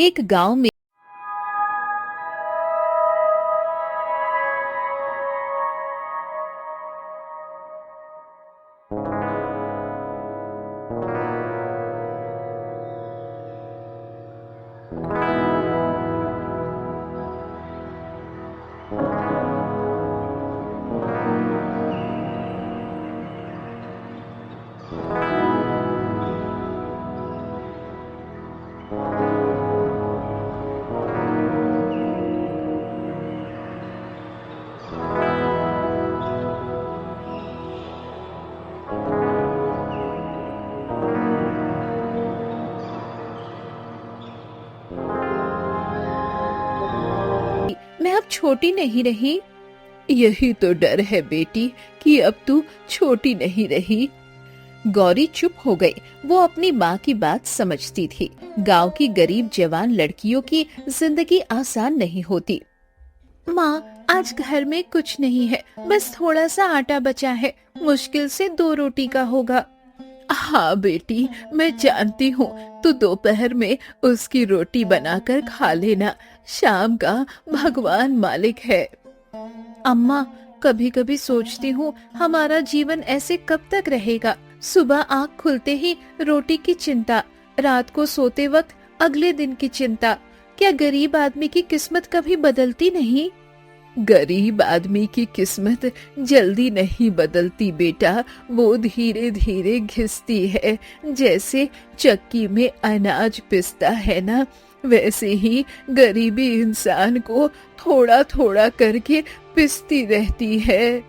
एक गांव में मैं अब छोटी नहीं रही। यही तो डर है बेटी कि अब तू छोटी नहीं रही। गौरी चुप हो गई। वो अपनी माँ की बात समझती थी। गांव की गरीब जवान लड़कियों की जिंदगी आसान नहीं होती। माँ, आज घर में कुछ नहीं है, बस थोड़ा सा आटा बचा है, मुश्किल से 2 रोटी का होगा। हाँ बेटी, मैं जानती हूँ, तू दोपहर में उसकी रोटी बनाकर खा लेना। शाम का भगवान मालिक है। अम्मा, कभी कभी सोचती हूँ हमारा जीवन ऐसे कब तक रहेगा। सुबह आँख खुलते ही रोटी की चिंता, रात को सोते वक्त अगले दिन की चिंता। क्या गरीब आदमी की किस्मत कभी बदलती नहीं? गरीब आदमी की किस्मत जल्दी नहीं बदलती बेटा, वो धीरे धीरे घिसती है। जैसे चक्की में अनाज पिसता है ना, वैसे ही गरीबी इंसान को थोड़ा थोड़ा करके पिसती रहती है।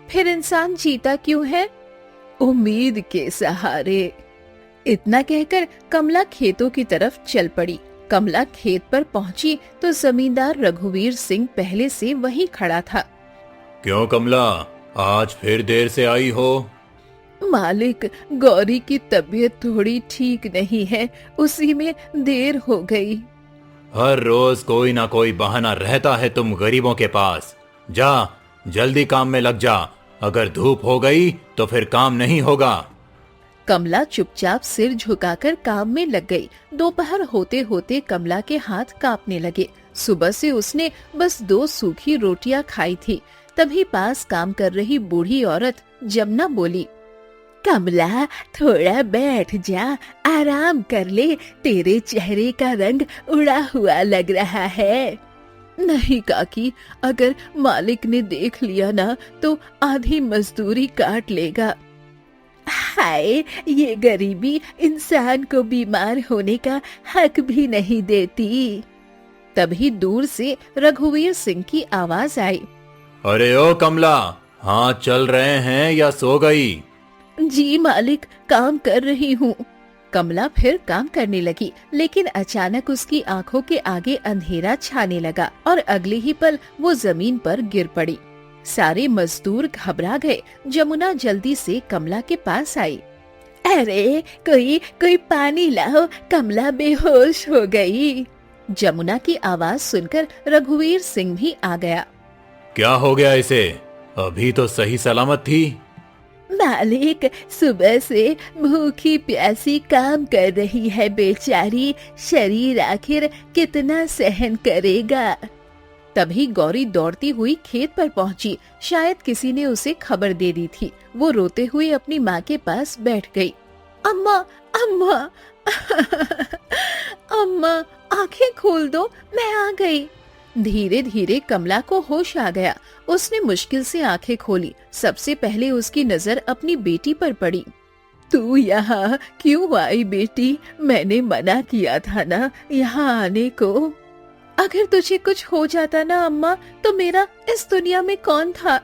फिर इंसान जीता क्यों है? उम्मीद के सहारे। इतना कहकर कमला खेतों की तरफ चल पड़ी। कमला खेत पर पहुंची तो जमींदार रघुवीर सिंह पहले से वहीं खड़ा था। क्यों कमला, आज फिर देर से आई हो? मालिक, गौरी की तबीयत थोड़ी ठीक नहीं है, उसी में देर हो गई। हर रोज कोई ना कोई बहाना रहता है तुम गरीबों के पास। जा, जल्दी काम में लग जा। अगर धूप हो गई तो फिर काम नहीं होगा। कमला चुपचाप सिर झुकाकर काम में लग गई। दोपहर होते होते कमला के हाथ कांपने लगे। सुबह से उसने बस 2 सूखी रोटियां खाई थी। तभी पास काम कर रही बूढ़ी औरत जमुना बोली, कमला, थोड़ा बैठ जा, आराम कर ले, तेरे चेहरे का रंग उड़ा हुआ लग रहा है। नहीं काकी, अगर मालिक ने देख लिया ना तो आधी मजदूरी काट लेगा। हाय, ये गरीबी इंसान को बीमार होने का हक भी नहीं देती। तभी दूर से रघुवीर सिंह की आवाज आई, अरे ओ कमला, हाँ चल रहे हैं या सो गई? जी मालिक, काम कर रही हूँ। कमला फिर काम करने लगी, लेकिन अचानक उसकी आंखों के आगे अंधेरा छाने लगा और अगले ही पल वो जमीन पर गिर पड़ी। सारे मजदूर घबरा गए। जमुना जल्दी से कमला के पास आई। अरे कोई कोई पानी लाओ, कमला बेहोश हो गई। जमुना की आवाज सुनकर रघुवीर सिंह भी आ गया। क्या हो गया इसे? अभी तो सही सलामत थी। मालिक, सुबह से भूखी प्यासी काम कर रही है बेचारी, शरीर आखिर कितना सहन करेगा। तभी गौरी दौड़ती हुई खेत पर पहुंची। शायद किसी ने उसे खबर दे दी थी। वो रोते हुए अपनी माँ के पास बैठ गई। अम्मा, अम्मा, अम्मा, आंखें खोल दो, मैं आ गई। धीरे धीरे कमला को होश आ गया। उसने मुश्किल से आंखें खोली। सबसे पहले उसकी नजर अपनी बेटी पर पड़ी। तू यहाँ क्यों आई बेटी? मैंने मना किया था ना यहाँ आने को। अगर तुझे कुछ हो जाता ना अम्मा, तो मेरा इस दुनिया में कौन था?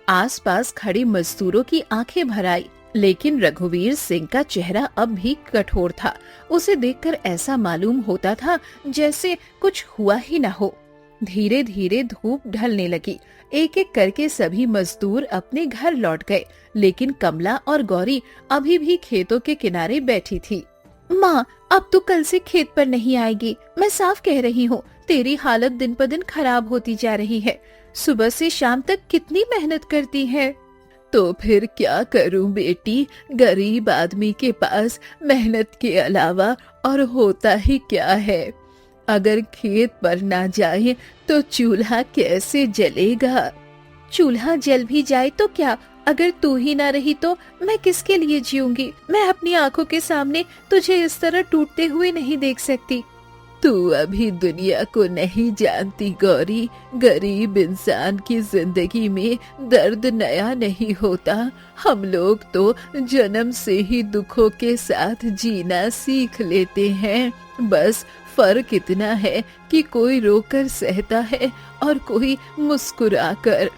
आसपास खड़े मजदूरों की आंखें भर आई, लेकिन रघुवीर सिंह का चेहरा अब भी कठोर था। उसे देखकर ऐसा मालूम होता था जैसे कुछ हुआ ही न हो। धीरे धीरे धूप ढलने लगी। एक एक करके सभी मजदूर अपने घर लौट गए, लेकिन कमला और गौरी अभी भी खेतों के किनारे बैठी थी। माँ, अब तो कल से खेत पर नहीं आएगी। मैं साफ कह रही हूँ, तेरी हालत दिन पर दिन खराब होती जा रही है। सुबह से शाम तक कितनी मेहनत करती है। तो फिर क्या करूं बेटी, गरीब आदमी के पास मेहनत के अलावा और होता ही क्या है। अगर खेत पर ना जाए तो चूल्हा कैसे जलेगा? चूल्हा जल भी जाए तो क्या, अगर तू ही ना रही तो मैं किसके लिए जीऊंगी? मैं अपनी आंखों के सामने तुझे इस तरह टूटते हुए नहीं देख सकती। तू अभी दुनिया को नहीं जानती गौरी। गरीब इंसान की जिंदगी में दर्द नया नहीं होता। हम लोग तो जन्म से ही दुखों के साथ जीना सीख लेते हैं। बस फर्क इतना है कि कोई रोकर सहता है और कोई मुस्कुराकर।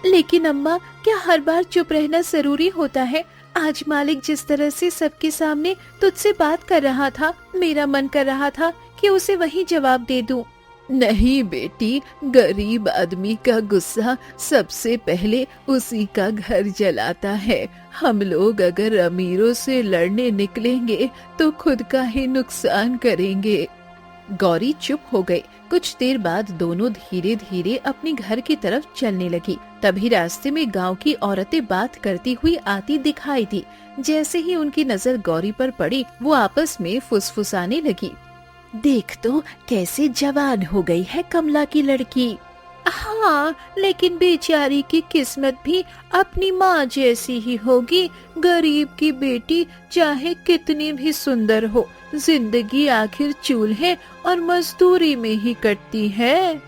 लेकिन अम्मा, क्या हर बार चुप रहना जरूरी होता है? आज मालिक जिस तरह से सबके सामने तुझसे बात कर रहा था, मेरा मन कर रहा था कि उसे वही जवाब दे दूं। नहीं बेटी, गरीब आदमी का गुस्सा सबसे पहले उसी का घर जलाता है। हम लोग अगर अमीरों से लड़ने निकलेंगे तो खुद का ही नुकसान करेंगे। गौरी चुप हो गई। कुछ देर बाद दोनों धीरे धीरे अपने घर की तरफ चलने लगी। तभी रास्ते में गांव की औरतें बात करती हुई आती दिखाई दी। जैसे ही उनकी नजर गौरी पर पड़ी, वो आपस में फुसफुसाने लगी। देख तो कैसे जवान हो गई है कमला की लड़की। हाँ, लेकिन बेचारी की किस्मत भी अपनी माँ जैसी ही होगी। गरीब की बेटी चाहे कितनी भी सुंदर हो, जिंदगी आखिर चूल्हे और मजदूरी में ही कटती है।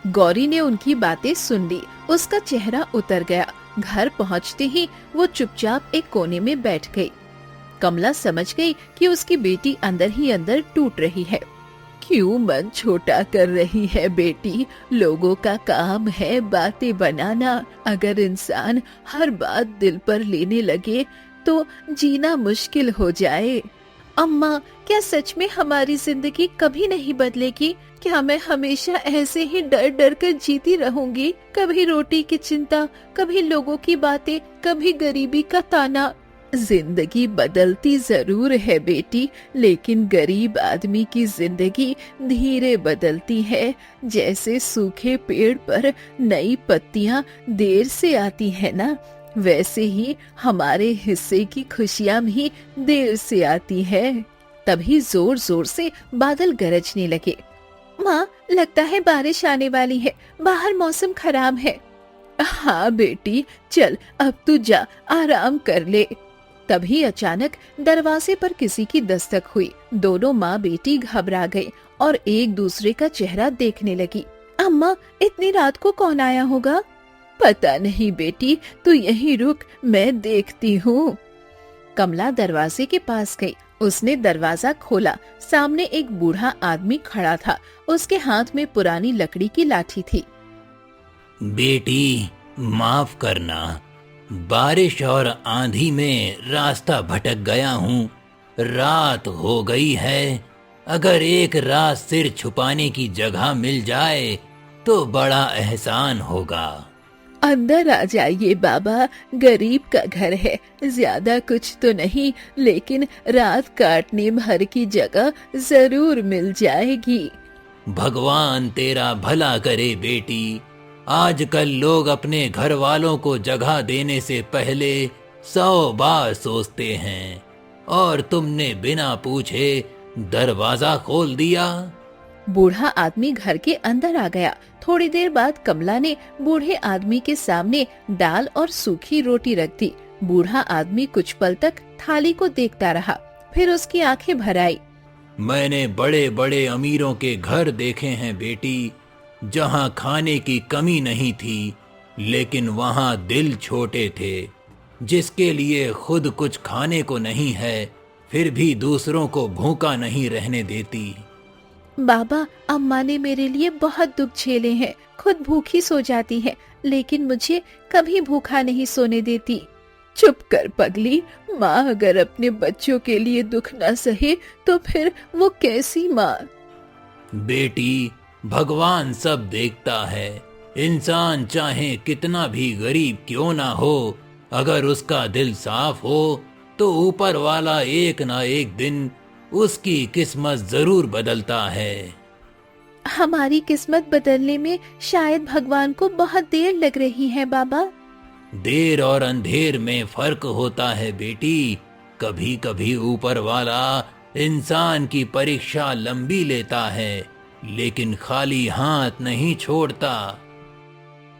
गौरी ने उनकी बातें सुन ली। उसका चेहरा उतर गया। घर पहुँचते ही वो चुपचाप एक कोने में बैठ गई। कमला समझ गई कि उसकी बेटी अंदर ही अंदर टूट रही है। क्यों मन छोटा कर रही है बेटी? लोगों का काम है बातें बनाना। अगर इंसान हर बात दिल पर लेने लगे तो जीना मुश्किल हो जाए। अम्मा, क्या सच में हमारी जिंदगी कभी नहीं बदलेगी? क्या मैं हमेशा ऐसे ही डर डर कर जीती रहूंगी? कभी रोटी की चिंता, कभी लोगों की बातें, कभी गरीबी का ताना। जिंदगी बदलती जरूर है बेटी, लेकिन गरीब आदमी की जिंदगी धीरे बदलती है। जैसे सूखे पेड़ पर नई पत्तियां देर से आती है ना, वैसे ही हमारे हिस्से की खुशियां भी देर से आती है। तभी जोर जोर से बादल गरजने लगे। माँ, लगता है बारिश आने वाली है। बाहर मौसम खराब है। हाँ बेटी, चल अब तू जा, आराम कर ले। तभी अचानक दरवाजे पर किसी की दस्तक हुई। दोनों माँ बेटी घबरा गए और एक दूसरे का चेहरा देखने लगी। अम्मा, इतनी रात को कौन आया होगा? पता नहीं बेटी, तू यहीं रुक, मैं देखती हूँ। कमला दरवाजे के पास गई। उसने दरवाजा खोला। सामने एक बूढ़ा आदमी खड़ा था। उसके हाथ में पुरानी लकड़ी की लाठी थी। बेटी, माफ करना, बारिश और आंधी में रास्ता भटक गया हूँ। रात हो गई है। अगर एक रात सिर छुपाने की जगह मिल जाए तो बड़ा एहसान होगा। अंदर आ जाइए बाबा, गरीब का घर है। ज्यादा कुछ तो नहीं, लेकिन रात काटने भर की जगह जरूर मिल जाएगी। भगवान तेरा भला करे बेटी। आजकल लोग अपने घर वालों को जगह देने से पहले 100 बार सोचते हैं, और तुमने बिना पूछे दरवाजा खोल दिया। बूढ़ा आदमी घर के अंदर आ गया। थोड़ी देर बाद कमला ने बूढ़े आदमी के सामने दाल और सूखी रोटी रख दी। बूढ़ा आदमी कुछ पल तक थाली को देखता रहा, फिर उसकी आंखें भर आई। मैंने बड़े बड़े अमीरों के घर देखे हैं बेटी, जहाँ खाने की कमी नहीं थी, लेकिन वहाँ दिल छोटे थे। जिसके लिए खुद कुछ खाने को नहीं है, फिर भी दूसरों को भूखा नहीं रहने देती। बाबा, अम्मा ने मेरे लिए बहुत दुख झेले हैं। खुद भूखी सो जाती है, लेकिन मुझे कभी भूखा नहीं सोने देती। चुप कर पगली। माँ अगर अपने बच्चों के लिए दुख न सहे तो फिर वो कैसी माँ? बेटी, भगवान सब देखता है। इंसान चाहे कितना भी गरीब क्यों ना हो, अगर उसका दिल साफ हो तो ऊपर वाला एक ना एक दिन उसकी किस्मत जरूर बदलता है। हमारी किस्मत बदलने में शायद भगवान को बहुत देर लग रही है बाबा। देर और अंधेर में फर्क होता है बेटी। कभी कभी ऊपर वाला इंसान की परीक्षा लंबी लेता है, लेकिन खाली हाथ नहीं छोड़ता।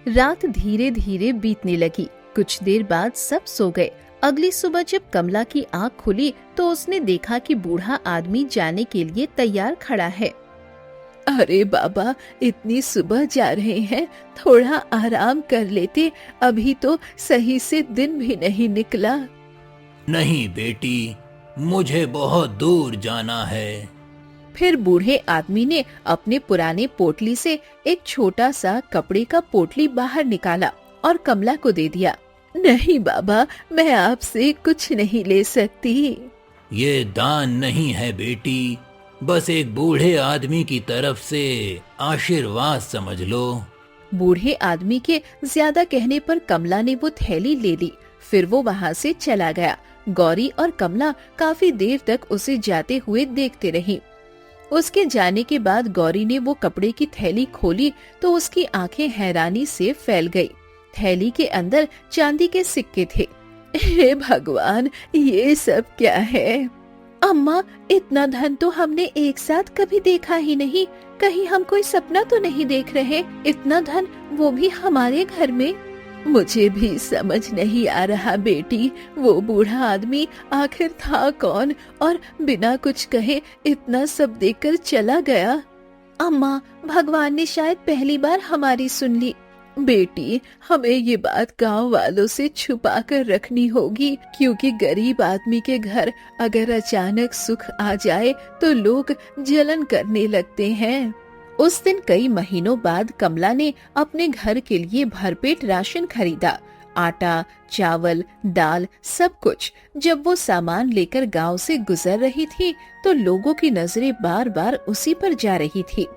रात धीरे धीरे बीतने लगी। कुछ देर बाद सब सो गए। अगली सुबह जब कमला की आँख खुली तो उसने देखा कि बूढ़ा आदमी जाने के लिए तैयार खड़ा है। अरे बाबा, इतनी सुबह जा रहे हैं, थोड़ा आराम कर लेते, अभी तो सही से दिन भी नहीं निकला। नहीं बेटी, मुझे बहुत दूर जाना है। फिर बूढ़े आदमी ने अपने पुराने पोटली से एक छोटा सा कपड़े का पोटली बाहर निकाला और कमला को दे दिया। नहीं बाबा, मैं आपसे कुछ नहीं ले सकती। ये दान नहीं है बेटी, बस एक बूढ़े आदमी की तरफ से आशीर्वाद समझ लो। बूढ़े आदमी के ज्यादा कहने पर कमला ने वो थैली ले ली। फिर वो वहाँ से चला गया। गौरी और कमला काफी देर तक उसे जाते हुए देखते रही। उसके जाने के बाद गौरी ने वो कपड़े की थैली खोली तो उसकी आंखें हैरानी से फैल गई। थैली के अंदर चांदी के सिक्के थे। हे भगवान, ये सब क्या है? अम्मा, इतना धन तो हमने एक साथ कभी देखा ही नहीं। कहीं हम कोई सपना तो नहीं देख रहे? इतना धन, वो भी हमारे घर में। मुझे भी समझ नहीं आ रहा बेटी, वो बूढ़ा आदमी आखिर था कौन और बिना कुछ कहे इतना सब देकर चला गया। अम्मा, भगवान ने शायद पहली बार हमारी सुन ली। बेटी, हमें ये बात गांव वालों से छुपा कर रखनी होगी, क्योंकि गरीब आदमी के घर अगर अचानक सुख आ जाए तो लोग जलन करने लगते हैं। उस दिन कई महीनों बाद कमला ने अपने घर के लिए भरपेट राशन खरीदा। आटा, चावल, दाल, सब कुछ। जब वो सामान लेकर गांव से गुजर रही थी तो लोगों की नजरें बार बार उसी पर जा रही थी।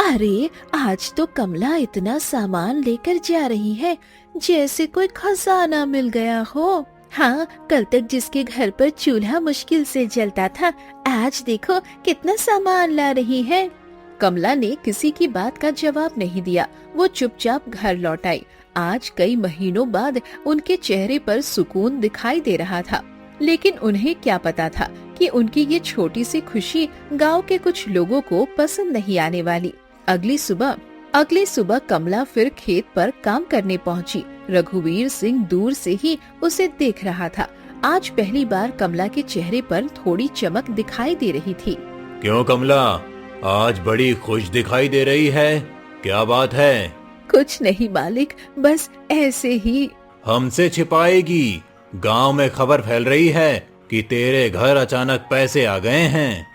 अरे, आज तो कमला इतना सामान लेकर जा रही है जैसे कोई खजाना मिल गया हो। हाँ, कल तक जिसके घर पर चूल्हा मुश्किल से जलता था, आज देखो कितना सामान ला रही है। कमला ने किसी की बात का जवाब नहीं दिया। वो चुपचाप घर लौट आई। आज कई महीनों बाद उनके चेहरे पर सुकून दिखाई दे रहा था, लेकिन उन्हें क्या पता था कि उनकी ये छोटी सी खुशी गांव के कुछ लोगों को पसंद नहीं आने वाली। अगली सुबह कमला फिर खेत पर काम करने पहुंची। रघुवीर सिंह दूर से ही उसे देख रहा था। आज पहली बार कमला के चेहरे पर थोड़ी चमक दिखाई दे रही थी। क्यों कमला, आज बड़ी खुश दिखाई दे रही है, क्या बात है? कुछ नहीं मालिक, बस ऐसे ही। हमसे छिपाएगी? गांव में खबर फैल रही है कि तेरे घर अचानक पैसे आ गए हैं।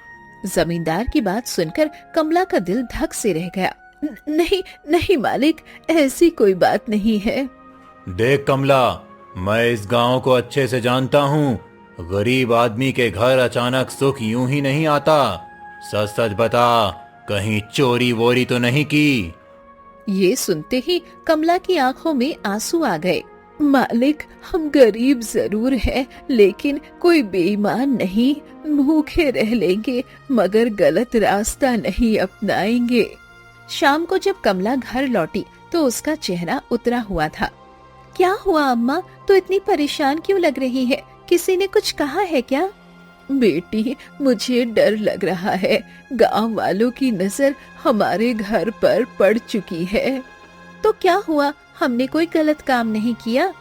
जमींदार की बात सुनकर कमला का दिल धक से रह गया। नहीं नहीं मालिक, ऐसी कोई बात नहीं है। देख कमला, मैं इस गांव को अच्छे से जानता हूँ। गरीब आदमी के घर अचानक सुख यूं ही नहीं आता। सच सच बता, कहीं चोरी वोरी तो नहीं की? ये सुनते ही कमला की आंखों में आंसू आ गए। मालिक, हम गरीब जरूर हैं, लेकिन कोई बेईमान नहीं। भूखे रह लेंगे मगर गलत रास्ता नहीं अपनाएंगे। शाम को जब कमला घर लौटी तो उसका चेहरा उतरा हुआ था। क्या हुआ अम्मा, तो इतनी परेशान क्यों लग रही है? किसी ने कुछ कहा है क्या? बेटी, मुझे डर लग रहा है। गांव वालों की नजर हमारे घर पर पड़ चुकी है। तो क्या हुआ? हमने कोई गलत काम नहीं किया।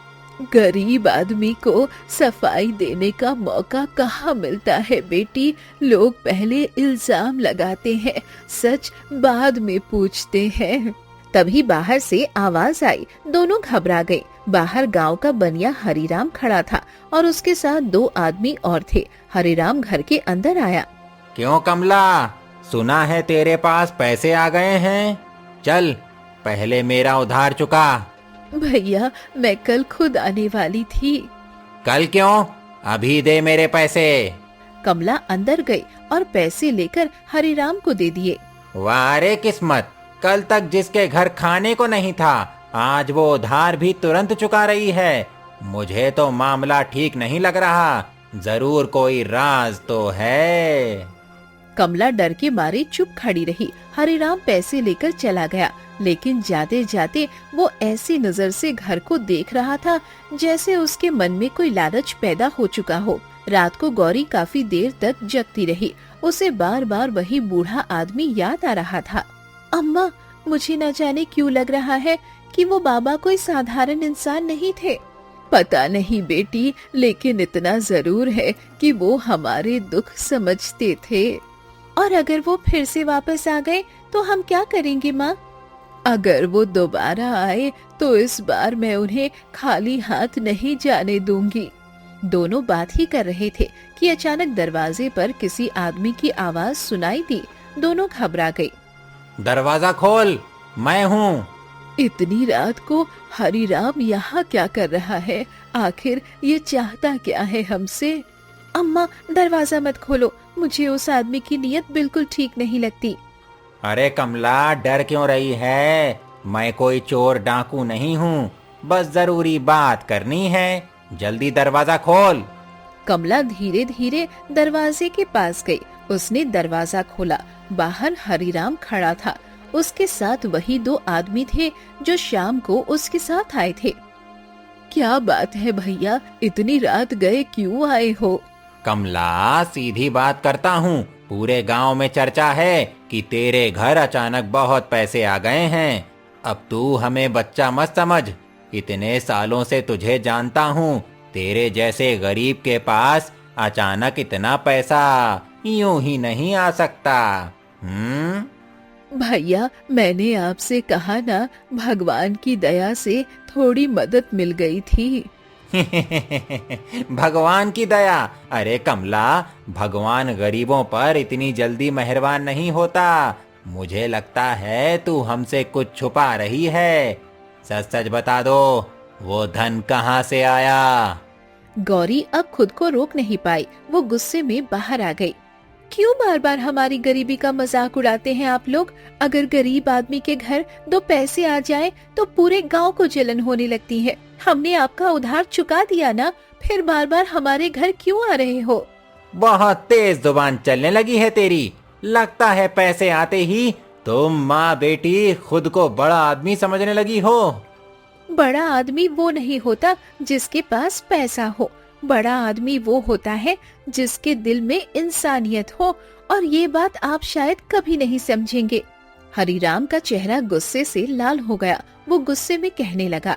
गरीब आदमी को सफाई देने का मौका कहाँ मिलता है बेटी। लोग पहले इल्जाम लगाते हैं, सच बाद में पूछते हैं। तभी बाहर से आवाज आई। दोनों घबरा गए। बाहर गांव का बनिया हरिराम खड़ा था और उसके साथ 2 आदमी और थे। हरिराम घर के अंदर आया। क्यों कमला, सुना है तेरे पास पैसे आ गए हैं? चल, पहले मेरा उधार चुका। भैया, मैं कल खुद आने वाली थी। कल क्यों? अभी दे मेरे पैसे। कमला अंदर गई और पैसे लेकर हरिराम को दे दिए। वाह रे किस्मत, कल तक जिसके घर खाने को नहीं था, आज वो उधार भी तुरंत चुका रही है। मुझे तो मामला ठीक नहीं लग रहा। जरूर कोई राज तो है। कमला डर के मारे चुप खड़ी रही। हरिराम पैसे लेकर चला गया, लेकिन जाते जाते वो ऐसी नजर से घर को देख रहा था जैसे उसके मन में कोई लालच पैदा हो चुका हो। रात को गौरी काफी देर तक जगती रही। उसे बार बार वही बूढ़ा आदमी याद आ रहा था। अम्मा, मुझे न जाने क्यों लग रहा है कि वो बाबा कोई साधारण इंसान नहीं थे। पता नहीं बेटी, लेकिन इतना जरूर है कि वो हमारे दुख समझते थे। और अगर वो फिर से वापस आ गए तो हम क्या करेंगे माँ? अगर वो दोबारा आए तो इस बार मैं उन्हें खाली हाथ नहीं जाने दूंगी। दोनों बात ही कर रहे थे कि अचानक दरवाजे पर किसी आदमी की आवाज सुनाई दी। दोनों घबरा गए। दरवाजा खोल, मैं हूँ। इतनी रात को हरिराम यहाँ क्या कर रहा है? आखिर ये चाहता क्या है हमसे? अम्मा, दरवाजा मत खोलो, मुझे उस आदमी की नीयत बिल्कुल ठीक नहीं लगती। अरे कमला, डर क्यों रही है? मैं कोई चोर डाकू नहीं हूँ, बस जरूरी बात करनी है। जल्दी दरवाजा खोल। कमला धीरे धीरे दरवाजे के पास गई। उसने दरवाजा खोला। बाहर हरिराम खड़ा था। उसके साथ वही दो आदमी थे जो शाम को उसके साथ आए थे। क्या बात है भैया, इतनी रात गए क्यों आए हो? कमला, सीधी बात करता हूँ। पूरे गांव में चर्चा है कि तेरे घर अचानक बहुत पैसे आ गए हैं। अब तू हमें बच्चा मत समझ। इतने सालों से तुझे जानता हूँ। तेरे जैसे गरीब के पास अचानक इतना पैसा यूं ही नहीं आ सकता। भैया, मैंने आपसे कहा ना, भगवान की दया से थोड़ी मदद मिल गई थी। भगवान की दया? अरे कमला, भगवान गरीबों पर इतनी जल्दी मेहरबान नहीं होता। मुझे लगता है तू हमसे कुछ छुपा रही है। सच सच बता दो, वो धन कहाँ से आया? गौरी अब खुद को रोक नहीं पाई। वो गुस्से में बाहर आ गई। क्यों बार बार हमारी गरीबी का मजाक उड़ाते हैं आप लोग? अगर गरीब आदमी के घर दो पैसे आ जाए तो पूरे गांव को जलन होने लगती है। हमने आपका उधार चुका दिया ना, फिर बार बार हमारे घर क्यों आ रहे हो? बहुत तेज जुबान चलने लगी है तेरी। लगता है पैसे आते ही तुम माँ बेटी खुद को बड़ा आदमी समझने लगी हो। बड़ा आदमी वो नहीं होता जिसके पास पैसा हो। बड़ा आदमी वो होता है जिसके दिल में इंसानियत हो, और ये बात आप शायद कभी नहीं समझेंगे। हरिराम का चेहरा गुस्से से लाल हो गया। वो गुस्से में कहने लगा,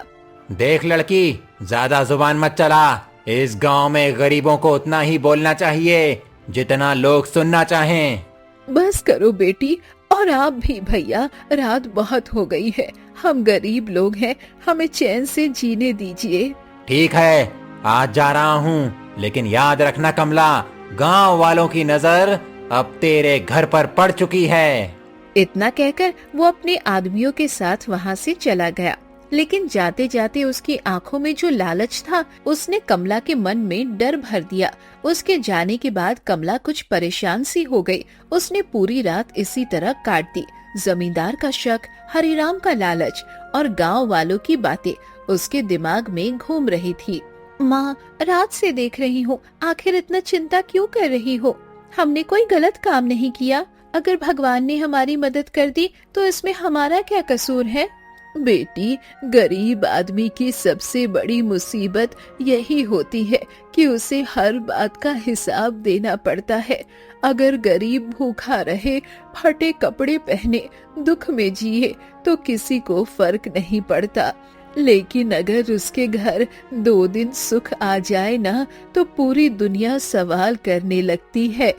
देख लड़की, ज्यादा जुबान मत चला। इस गांव में गरीबों को उतना ही बोलना चाहिए जितना लोग सुनना चाहें। बस करो बेटी, और आप भी भैया, रात बहुत हो गई है। हम गरीब लोग हैं, हमें चैन से जीने दीजिए। ठीक है, आज जा रहा हूँ, लेकिन याद रखना कमला, गांव वालों की नजर अब तेरे घर पर पड़ चुकी है। इतना कहकर वो अपने आदमियों के साथ वहाँ से चला गया। लेकिन जाते जाते उसकी आंखों में जो लालच था, उसने कमला के मन में डर भर दिया। उसके जाने के बाद कमला कुछ परेशान सी हो गई। उसने पूरी रात इसी तरह काट दी। जमींदार का शक, हरिराम का लालच और गांव वालों की बातें उसके दिमाग में घूम रही थी। माँ, रात से देख रही हूँ, आखिर इतना चिंता क्यों कर रही हो? हमने कोई गलत काम नहीं किया। अगर भगवान ने हमारी मदद कर दी तो इसमें हमारा क्या कसूर है? बेटी, गरीब आदमी की सबसे बड़ी मुसीबत यही होती है कि उसे हर बात का हिसाब देना पड़ता है। अगर गरीब भूखा रहे, फटे कपड़े पहने, दुख में जिए तो किसी को फर्क नहीं पड़ता। लेकिन अगर उसके घर 2 दिन सुख आ जाए ना, तो पूरी दुनिया सवाल करने लगती है।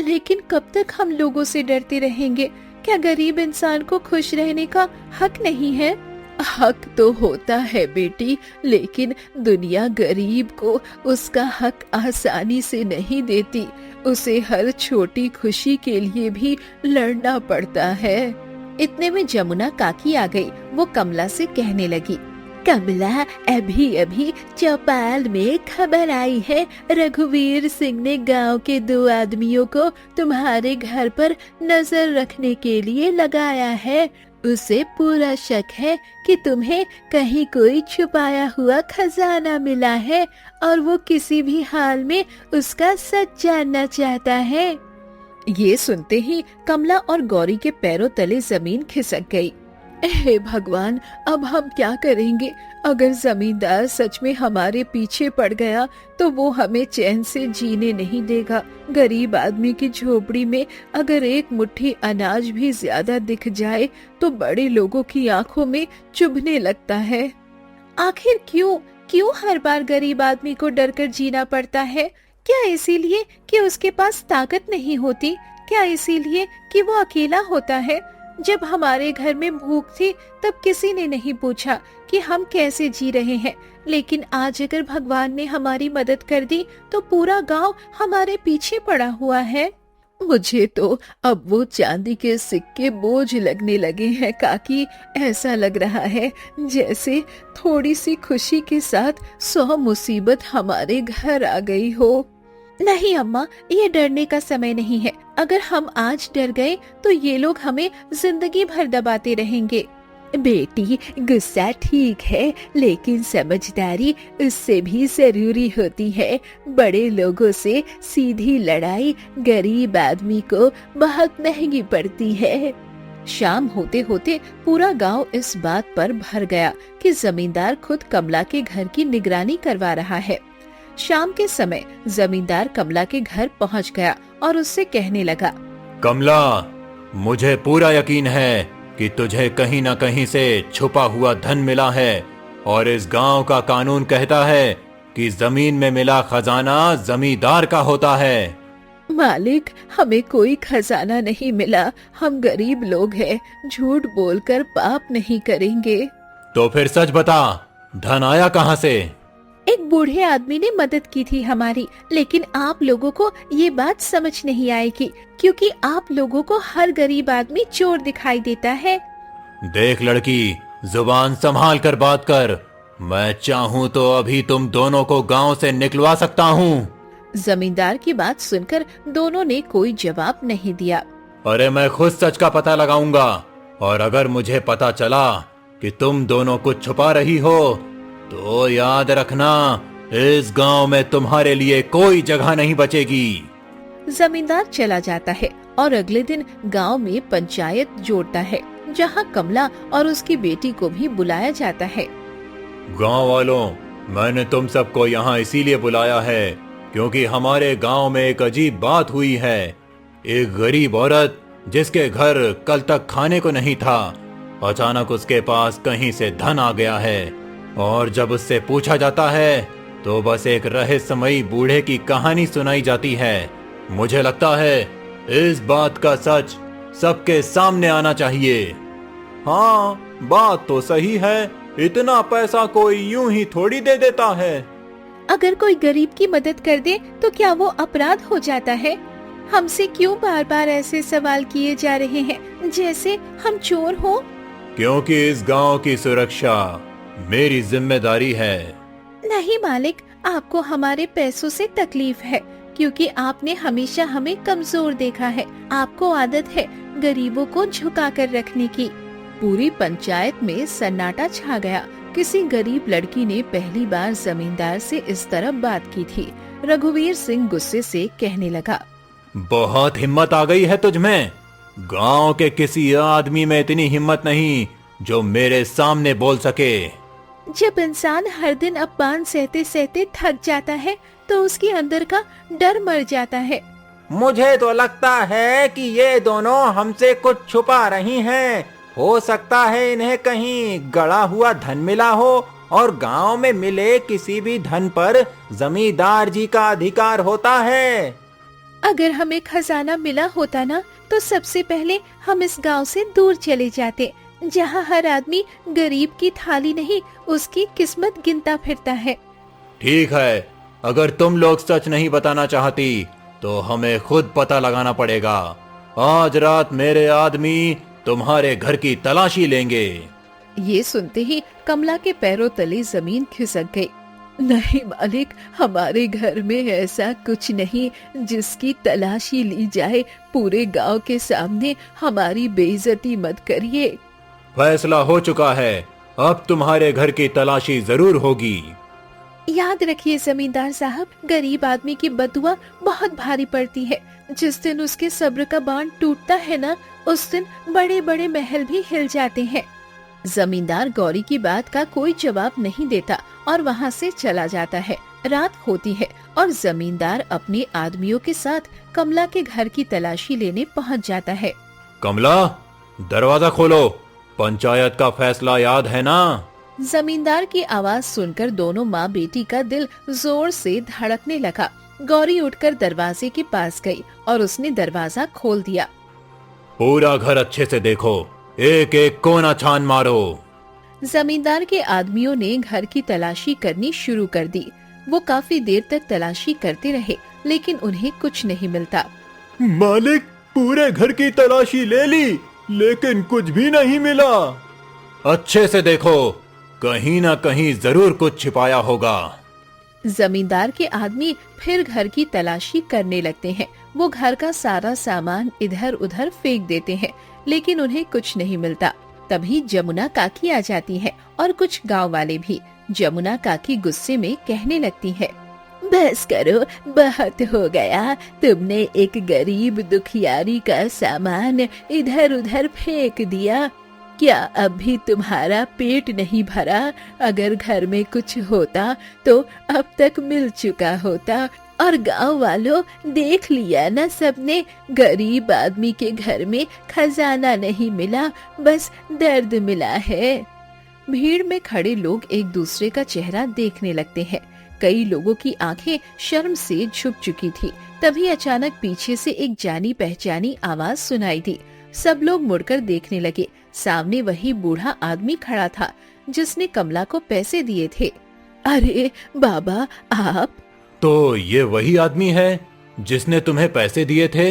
लेकिन कब तक हम लोगों से डरते रहेंगे? क्या गरीब इंसान को खुश रहने का हक नहीं है? हक तो होता है बेटी, लेकिन दुनिया गरीब को उसका हक आसानी से नहीं देती। उसे हर छोटी खुशी के लिए भी लड़ना पड़ता है। इतने में जमुना काकी आ गई। वो कमला से कहने लगी, कमला, अभी अभी चौपाल में खबर आई है, रघुवीर सिंह ने गांव के 2 आदमियों को तुम्हारे घर पर नजर रखने के लिए लगाया है। उसे पूरा शक है कि तुम्हें कहीं कोई छुपाया हुआ खजाना मिला है और वो किसी भी हाल में उसका सच जानना चाहता है। ये सुनते ही कमला और गौरी के पैरों तले जमीन खिसक गई। हे भगवान, अब हम क्या करेंगे? अगर जमींदार सच में हमारे पीछे पड़ गया तो वो हमें चैन से जीने नहीं देगा। गरीब आदमी की झोपड़ी में अगर एक मुट्ठी अनाज भी ज्यादा दिख जाए तो बड़े लोगों की आंखों में चुभने लगता है। आखिर क्यों क्यों हर बार गरीब आदमी को डरकर जीना पड़ता है? क्या इसीलिए कि उसके पास ताकत नहीं होती? क्या इसीलिए कि वो अकेला होता है? जब हमारे घर में भूख थी तब किसी ने नहीं पूछा कि हम कैसे जी रहे हैं, लेकिन आज अगर भगवान ने हमारी मदद कर दी तो पूरा गांव हमारे पीछे पड़ा हुआ है। मुझे तो अब वो चांदी के सिक्के बोझ लगने लगे हैं काकी। ऐसा लग रहा है जैसे थोड़ी सी खुशी के साथ 100 मुसीबत हमारे घर आ गई हो। नहीं अम्मा, ये डरने का समय नहीं है। अगर हम आज डर गए तो ये लोग हमें जिंदगी भर दबाते रहेंगे। बेटी, गुस्सा ठीक है, लेकिन समझदारी उससे भी जरूरी होती है। बड़े लोगों से सीधी लड़ाई गरीब आदमी को बहुत महंगी पड़ती है। शाम होते होते पूरा गांव इस बात पर भर गया कि जमींदार खुद कमला के घर की निगरानी करवा रहा है। शाम के समय जमींदार कमला के घर पहुंच गया और उससे कहने लगा, कमला, मुझे पूरा यकीन है कि तुझे कहीं न कहीं से छुपा हुआ धन मिला है और इस गांव का कानून कहता है कि जमीन में मिला खजाना जमींदार का होता है। मालिक, हमें कोई खजाना नहीं मिला। हम गरीब लोग हैं, झूठ बोलकर पाप नहीं करेंगे। तो फिर सच बता, धन आया कहाँ से? एक बूढ़े आदमी ने मदद की थी हमारी, लेकिन आप लोगों को ये बात समझ नहीं आएगी क्योंकि आप लोगों को हर गरीब आदमी चोर दिखाई देता है। देख लड़की, जुबान संभाल कर बात कर। मैं चाहूँ तो अभी तुम दोनों को गांव से निकलवा सकता हूँ। जमींदार की बात सुनकर दोनों ने कोई जवाब नहीं दिया। अरे मैं खुद सच का पता लगाऊंगा, और अगर मुझे पता चला कि तुम दोनों कुछ छुपा रही हो तो याद रखना, इस गांव में तुम्हारे लिए कोई जगह नहीं बचेगी। जमींदार चला जाता है और अगले दिन गांव में पंचायत जोड़ता है, जहां कमला और उसकी बेटी को भी बुलाया जाता है। गांव वालों, मैंने तुम सबको यहाँ इसीलिए बुलाया है क्योंकि हमारे गांव में एक अजीब बात हुई है। एक गरीब औरत जिसके घर कल तक खाने को नहीं था, अचानक उसके पास कहीं से धन आ गया है, और जब उससे पूछा जाता है तो बस एक रहस्यमयी बूढ़े की कहानी सुनाई जाती है। मुझे लगता है इस बात का सच सबके सामने आना चाहिए। हाँ, बात तो सही है। इतना पैसा कोई यूं ही थोड़ी दे देता है। अगर कोई गरीब की मदद कर दे तो क्या वो अपराध हो जाता है? हमसे क्यों बार बार ऐसे सवाल किए जा रहे हैं जैसे हम चोर हो? क्योंकि इस गांव की सुरक्षा मेरी जिम्मेदारी है। नहीं मालिक, आपको हमारे पैसों से तकलीफ है क्योंकि आपने हमेशा हमें कमजोर देखा है। आपको आदत है गरीबों को झुका कर रखने की। पूरी पंचायत में सन्नाटा छा गया। किसी गरीब लड़की ने पहली बार जमींदार से इस तरह बात की थी। रघुवीर सिंह गुस्से से कहने लगा, बहुत हिम्मत आ गई है तुझमें। गांव के किसी आदमी में इतनी हिम्मत नहीं जो मेरे सामने बोल सके। जब इंसान हर दिन अपमान सहते सहते थक जाता है तो उसके अंदर का डर मर जाता है। मुझे तो लगता है कि ये दोनों हमसे कुछ छुपा रही हैं। हो सकता है इन्हें कहीं गड़ा हुआ धन मिला हो और गांव में मिले किसी भी धन पर जमींदार जी का अधिकार होता है। अगर हमें खजाना मिला होता ना तो सबसे पहले हम इस गांव से दूर चले जाते, जहां हर आदमी गरीब की थाली नहीं उसकी किस्मत गिनता फिरता है। ठीक है, अगर तुम लोग सच नहीं बताना चाहती तो हमें खुद पता लगाना पड़ेगा। आज रात मेरे आदमी तुम्हारे घर की तलाशी लेंगे। ये सुनते ही कमला के पैरों तले जमीन खिसक गई। नहीं मालिक, हमारे घर में ऐसा कुछ नहीं जिसकी तलाशी ली जाए। पूरे गांव के सामने हमारी बेइज्जती मत करिए। फैसला हो चुका है, अब तुम्हारे घर की तलाशी जरूर होगी। याद रखिए जमींदार साहब, गरीब आदमी की बदुआ बहुत भारी पड़ती है। जिस दिन उसके सब्र का बांध टूटता है ना, उस दिन बड़े बड़े महल भी हिल जाते हैं। जमींदार गौरी की बात का कोई जवाब नहीं देता और वहाँ से चला जाता है। रात होती है और जमींदार अपने आदमियों के साथ कमला के घर की तलाशी लेने पहुँच जाता है। कमला, दरवाजा खोलो, पंचायत का फैसला याद है ना? जमींदार की आवाज सुनकर दोनों माँ बेटी का दिल जोर से धड़कने लगा। गौरी उठकर दरवाजे के पास गई और उसने दरवाजा खोल दिया। पूरा घर अच्छे से देखो, एक एक कोना छान मारो। जमींदार के आदमियों ने घर की तलाशी करनी शुरू कर दी। वो काफी देर तक तलाशी करते रहे लेकिन उन्हें कुछ नहीं मिलता। मालिक, पूरे घर की तलाशी ले ली लेकिन कुछ भी नहीं मिला। अच्छे से देखो, कहीं ना कहीं जरूर कुछ छिपाया होगा। जमींदार के आदमी फिर घर की तलाशी करने लगते हैं। वो घर का सारा सामान इधर उधर फेंक देते हैं लेकिन उन्हें कुछ नहीं मिलता। तभी जमुना काकी आ जाती है और कुछ गांव वाले भी। जमुना काकी गुस्से में कहने लगती है, बस करो, बहुत हो गया। तुमने एक गरीब दुखियारी का सामान इधर उधर फेंक दिया। क्या अब भी तुम्हारा पेट नहीं भरा? अगर घर में कुछ होता तो अब तक मिल चुका होता। और गांव वालों, देख लिया ना सबने, गरीब आदमी के घर में खजाना नहीं मिला, बस दर्द मिला है। भीड़ में खड़े लोग एक दूसरे का चेहरा देखने लगते हैं। कई लोगों की आंखें शर्म से झुक चुकी थी। तभी अचानक पीछे से एक जानी पहचानी आवाज सुनाई दी। सब लोग मुड़कर देखने लगे। सामने वही बूढ़ा आदमी खड़ा था जिसने कमला को पैसे दिए थे। अरे बाबा, आप? तो ये वही आदमी है जिसने तुम्हें पैसे दिए थे?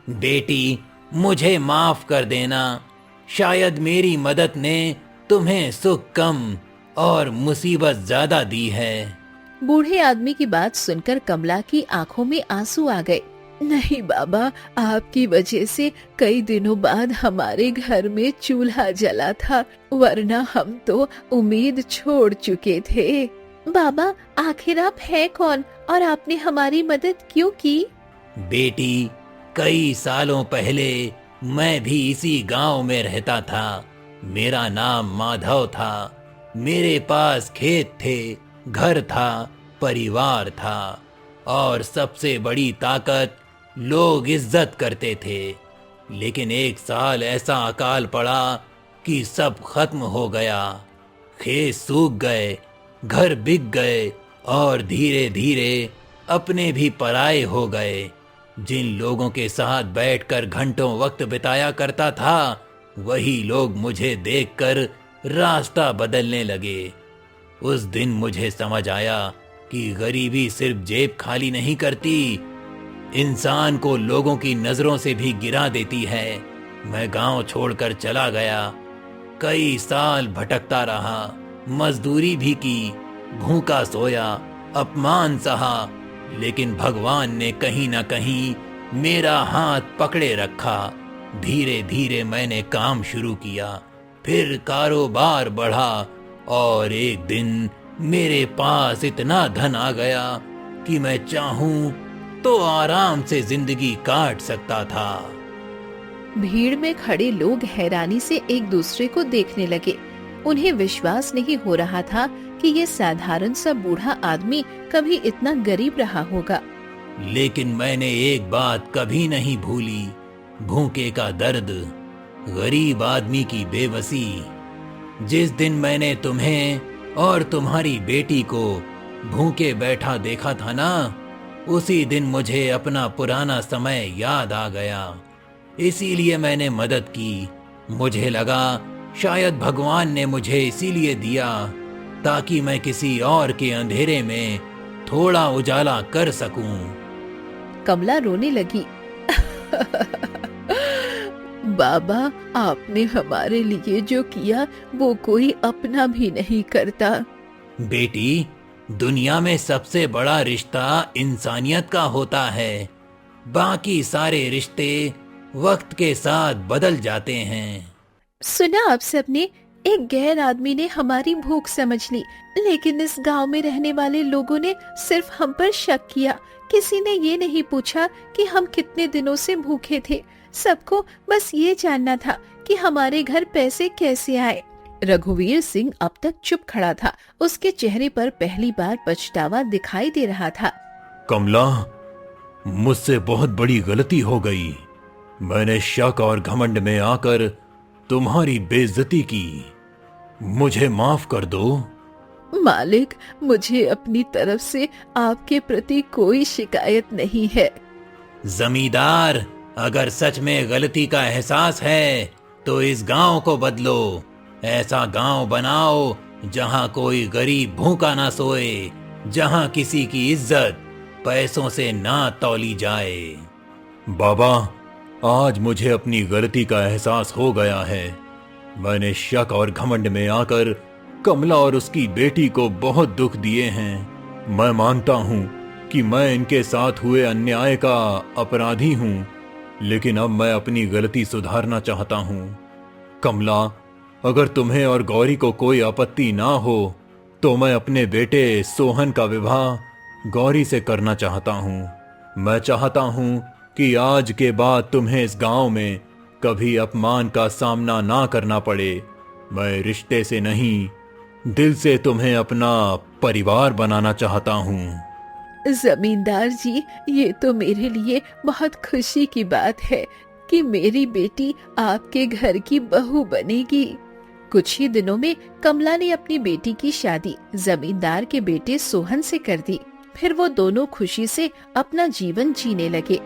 बेटी, मुझे माफ कर देना। शायद मेरी मदद ने तुम्हें सुख कम और मुसीबत ज्यादा दी है। बूढ़े आदमी की बात सुनकर कमला की आंखों में आंसू आ गए। नहीं बाबा, आपकी वजह से कई दिनों बाद हमारे घर में चूल्हा जला था, वरना हम तो उम्मीद छोड़ चुके थे। बाबा, आखिर आप हैं कौन और आपने हमारी मदद क्यों की? बेटी, कई सालों पहले मैं भी इसी गांव में रहता था। मेरा नाम माधव था। मेरे पास खेत थे, घर था, परिवार था और सबसे बड़ी ताकत लोग इज्जत करते थे। लेकिन एक साल ऐसा अकाल पड़ा कि सब खत्म हो गया। खेत सूख गए, घर बिक गए और धीरे धीरे अपने भी पराये हो गए। जिन लोगों के साथ बैठकर घंटों वक्त बिताया करता था, वही लोग मुझे देखकर रास्ता बदलने लगे। उस दिन मुझे समझ आया कि गरीबी सिर्फ जेब खाली नहीं करती, इंसान को लोगों की नजरों से भी गिरा देती है। मैं गांव छोड़कर चला गया। कई साल भटकता रहा, मजदूरी भी की, भूखा सोया, अपमान सहा, लेकिन भगवान ने कहीं ना कहीं मेरा हाथ पकड़े रखा। धीरे धीरे मैंने काम शुरू किया, फिर कारोबार बढ़ा और एक दिन मेरे पास इतना धन आ गया कि मैं चाहूं तो आराम से जिंदगी काट सकता था। भीड़ में खड़े लोग हैरानी से एक दूसरे को देखने लगे। उन्हें विश्वास नहीं हो रहा था कि ये साधारण सा बूढ़ा आदमी कभी इतना गरीब रहा होगा। लेकिन मैंने एक बात कभी नहीं भूली, भूखे का दर्द, गरीब आदमी की बेबसी। जिस दिन मैंने तुम्हें और तुम्हारी बेटी को भूखे बैठा देखा था ना, उसी दिन मुझे अपना पुराना समय याद आ गया। इसीलिए मैंने मदद की। मुझे लगा शायद भगवान ने मुझे इसीलिए दिया ताकि मैं किसी और के अंधेरे में थोड़ा उजाला कर सकूं। कमला रोने लगी। बाबा, आपने हमारे लिए जो किया वो कोई अपना भी नहीं करता। बेटी, दुनिया में सबसे बड़ा रिश्ता इंसानियत का होता है। बाकी सारे रिश्ते वक्त के साथ बदल जाते हैं। सुना आप सबने, एक गैर आदमी ने हमारी भूख समझ ली, लेकिन इस गांव में रहने वाले लोगों ने सिर्फ हम पर शक किया। किसी ने ये नहीं पूछा कि हम कितने दिनों से भूखे थे। सबको बस ये जानना था कि हमारे घर पैसे कैसे आए। रघुवीर सिंह अब तक चुप खड़ा था। उसके चेहरे पर पहली बार पछतावा दिखाई दे रहा था। कमला, मुझसे बहुत बड़ी गलती हो गई। मैंने शक और घमंड में आकर तुम्हारी बेइज्जती की। मुझे माफ कर दो। मालिक, मुझे अपनी तरफ से आपके प्रति कोई शिकायत नहीं है। जमींदार, अगर सच में गलती का एहसास है तो इस गांव को बदलो। ऐसा गांव बनाओ जहां कोई गरीब भूखा ना सोए, जहां किसी की इज्जत पैसों से ना तौली जाए। बाबा, आज मुझे अपनी गलती का एहसास हो गया है। मैंने शक और घमंड में आकर कमला और उसकी बेटी को बहुत दुख दिए हैं। मैं मानता हूं कि मैं इनके साथ हुए अन्याय का अपराधी हूं, लेकिन अब मैं अपनी गलती सुधारना चाहता हूं। कमला, अगर तुम्हें और गौरी को कोई आपत्ति ना हो तो मैं अपने बेटे सोहन का विवाह गौरी से करना चाहता हूं। मैं चाहता हूं कि आज के बाद तुम्हें इस गांव में कभी अपमान का सामना ना करना पड़े। मैं रिश्ते से नहीं, दिल से तुम्हें अपना परिवार बनाना चाहता हूं। जमींदार जी, ये तो मेरे लिए बहुत खुशी की बात है कि मेरी बेटी आपके घर की बहू बनेगी। कुछ ही दिनों में कमला ने अपनी बेटी की शादी जमींदार के बेटे सोहन से कर दी। फिर वो दोनों खुशी से अपना जीवन जीने लगे।